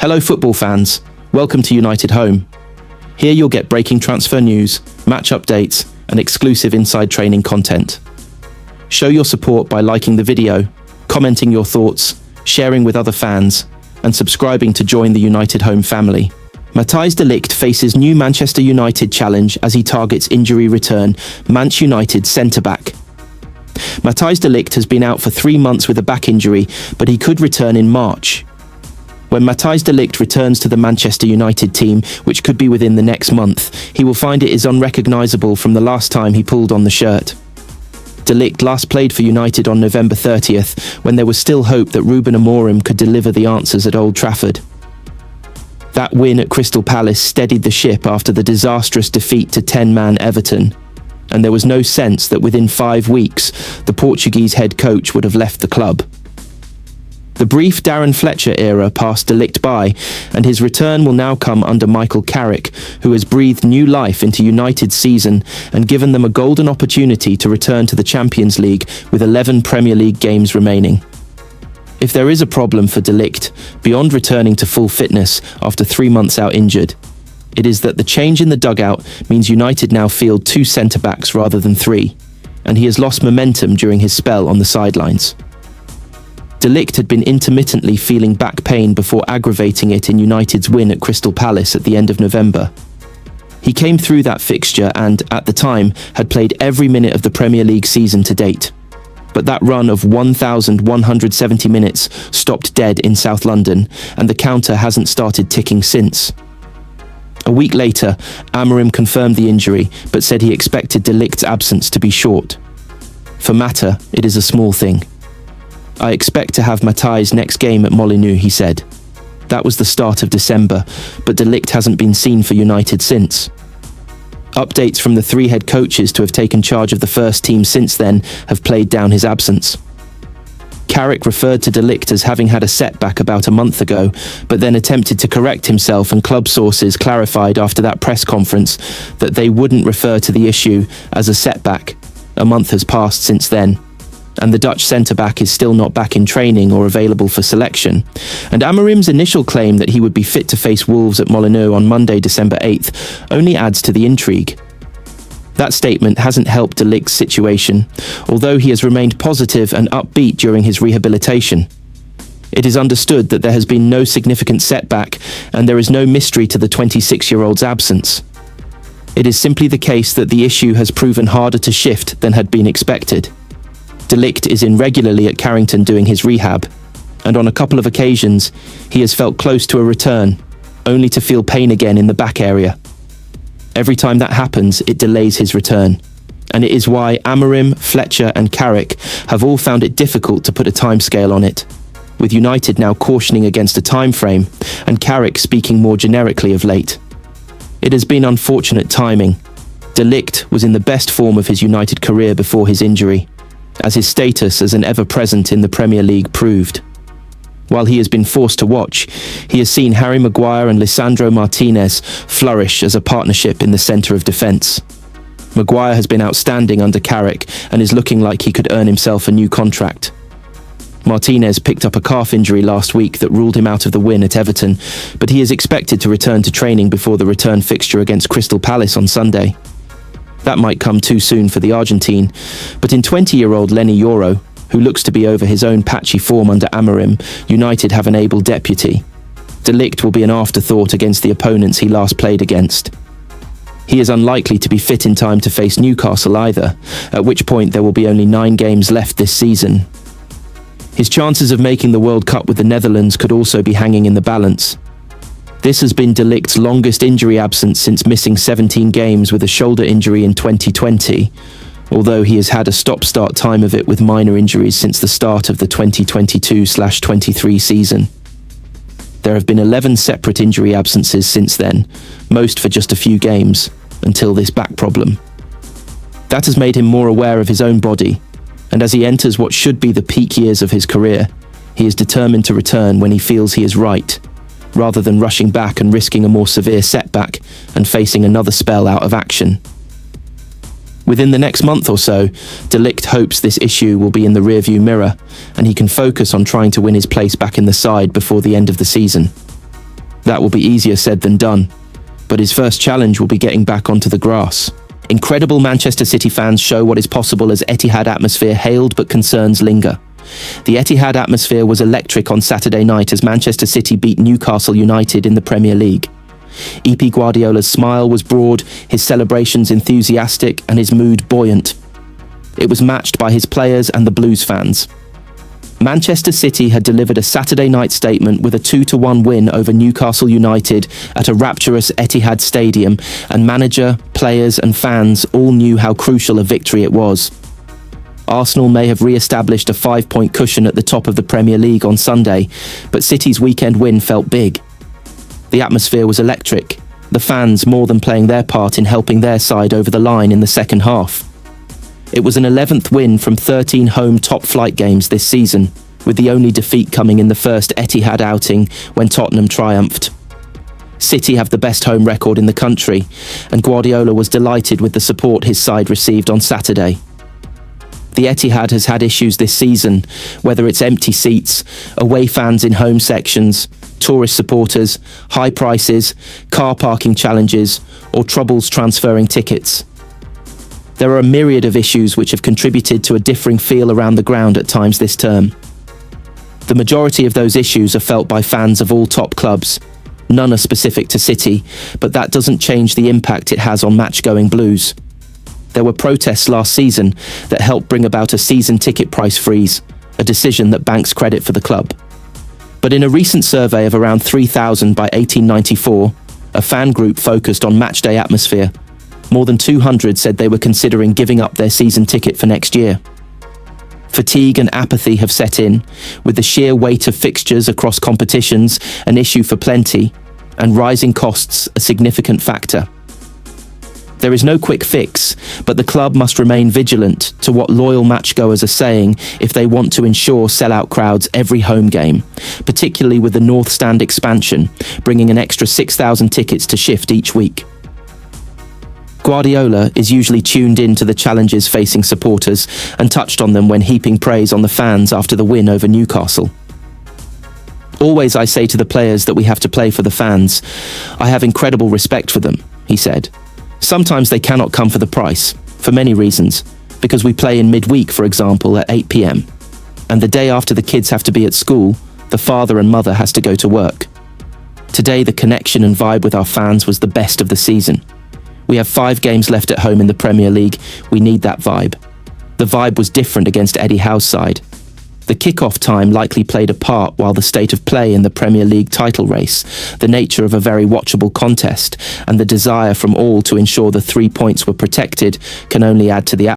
Hello football fans, welcome to United Home. Here you'll get breaking transfer news, match updates, and exclusive inside training content. Show your support by liking the video, commenting your thoughts, sharing with other fans, and subscribing to join the United Home family. Matias De Ligt faces new Manchester United challenge as he targets injury return, Manchester United centre-back. Matias De Ligt has been out for 3 months with a back injury, but he could return in March. When Matias De Ligt returns to the Manchester United team, which could be within the next month, he will find it is unrecognisable from the last time he pulled on the shirt. De Ligt last played for United on November 30th, when there was still hope that Ruben Amorim could deliver the answers at Old Trafford. That win at Crystal Palace steadied the ship after the disastrous defeat to 10-man Everton, and there was no sense that within 5 weeks, the Portuguese head coach would have left the club. The brief Darren Fletcher era passed De Ligt by, and his return will now come under Michael Carrick, who has breathed new life into United's season and given them a golden opportunity to return to the Champions League with 11 Premier League games remaining. If there is a problem for De Ligt, beyond returning to full fitness after 3 months out injured, it is that the change in the dugout means United now field 2 centre-backs rather than 3, and he has lost momentum during his spell on the sidelines. De Ligt had been intermittently feeling back pain before aggravating it in United's win at Crystal Palace at the end of November. He came through that fixture and, at the time, had played every minute of the Premier League season to date. But that run of 1,170 minutes stopped dead in South London, and the counter hasn't started ticking since. A week later, Amorim confirmed the injury, but said he expected De Ligt's absence to be short. For Mata, it is a small thing. I expect to have Matias next game at Molineux, he said. That was the start of December, but De Ligt hasn't been seen for United since. Updates from the 3 head coaches to have taken charge of the first team since then have played down his absence. Carrick referred to De Ligt as having had a setback about a month ago, but then attempted to correct himself, and club sources clarified after that press conference that they wouldn't refer to the issue as a setback. A month has passed since then, and the Dutch centre-back is still not back in training or available for selection. And Amorim's initial claim that he would be fit to face Wolves at Molineux on Monday, December 8th, only adds to the intrigue. That statement hasn't helped De Ligt's situation, although he has remained positive and upbeat during his rehabilitation. It is understood that there has been no significant setback, and there is no mystery to the 26-year-old's absence. It is simply the case that the issue has proven harder to shift than had been expected. De Ligt is in regularly at Carrington doing his rehab, and on a couple of occasions, he has felt close to a return, only to feel pain again in the back area. Every time that happens, it delays his return, and it is why Amorim, Fletcher and Carrick have all found it difficult to put a timescale on it, with United now cautioning against a time frame, and Carrick speaking more generically of late. It has been unfortunate timing. De Ligt was in the best form of his United career before his injury, as his status as an ever-present in the Premier League proved. While he has been forced to watch, he has seen Harry Maguire and Lisandro Martinez flourish as a partnership in the centre of defence. Maguire has been outstanding under Carrick and is looking like he could earn himself a new contract. Martinez picked up a calf injury last week that ruled him out of the win at Everton, but he is expected to return to training before the return fixture against Crystal Palace on Sunday. That might come too soon for the Argentine, but in 20-year-old Lenny Yoro, who looks to be over his own patchy form under Amorim, United have an able deputy. De Ligt will be an afterthought against the opponents he last played against. He is unlikely to be fit in time to face Newcastle either, at which point there will be only 9 games left this season. His chances of making the World Cup with the Netherlands could also be hanging in the balance. This has been De Ligt's longest injury absence since missing 17 games with a shoulder injury in 2020, although he has had a stop-start time of it with minor injuries since the start of the 2022/23 season. There have been 11 separate injury absences since then, most for just a few games, until this back problem. That has made him more aware of his own body, and as he enters what should be the peak years of his career, he is determined to return when he feels he is right, rather than rushing back and risking a more severe setback and facing another spell out of action. Within the next month or so, De Ligt hopes this issue will be in the rearview mirror, and he can focus on trying to win his place back in the side before the end of the season. That will be easier said than done, but his first challenge will be getting back onto the grass. Incredible Manchester City fans show what is possible as Etihad atmosphere hailed, but concerns linger. The Etihad atmosphere was electric on Saturday night as Manchester City beat Newcastle United in the Premier League. EP Guardiola's smile was broad, his celebrations enthusiastic, and his mood buoyant. It was matched by his players and the Blues fans. Manchester City had delivered a Saturday night statement with a 2-1 win over Newcastle United at a rapturous Etihad Stadium, and manager, players and fans all knew how crucial a victory it was. Arsenal may have re-established a 5-point cushion at the top of the Premier League on Sunday, but City's weekend win felt big. The atmosphere was electric, the fans more than playing their part in helping their side over the line in the second half. It was an 11th win from 13 home top-flight games this season, with the only defeat coming in the first Etihad outing when Tottenham triumphed. City have the best home record in the country, and Guardiola was delighted with the support his side received on Saturday. The Etihad has had issues this season, whether it's empty seats, away fans in home sections, tourist supporters, high prices, car parking challenges, or troubles transferring tickets. There are a myriad of issues which have contributed to a differing feel around the ground at times this term. The majority of those issues are felt by fans of all top clubs. None are specific to City, but that doesn't change the impact it has on match-going Blues. There were protests last season that helped bring about a season ticket price freeze, a decision that banks credit for the club. But in a recent survey of around 3,000 by 1894, a fan group focused on matchday atmosphere, more than 200 said they were considering giving up their season ticket for next year. Fatigue and apathy have set in, with the sheer weight of fixtures across competitions an issue for plenty, and rising costs a significant factor. There is no quick fix, but the club must remain vigilant to what loyal matchgoers are saying if they want to ensure sellout crowds every home game, particularly with the North Stand expansion, bringing an extra 6,000 tickets to shift each week. Guardiola is usually tuned in to the challenges facing supporters and touched on them when heaping praise on the fans after the win over Newcastle. Always I say to the players that we have to play for the fans. I have incredible respect for them, he said. Sometimes they cannot come for the price, for many reasons, because we play in midweek, for example, at 8 p.m. And the day after the kids have to be at school, the father and mother has to go to work. Today the connection and vibe with our fans was the best of the season. We have 5 games left at home in the Premier League. We need that vibe. The vibe was different against Eddie Howe's side. The kick-off time likely played a part while the state of play in the Premier League title race, the nature of a very watchable contest, and the desire from all to ensure the 3 points were protected can only add to the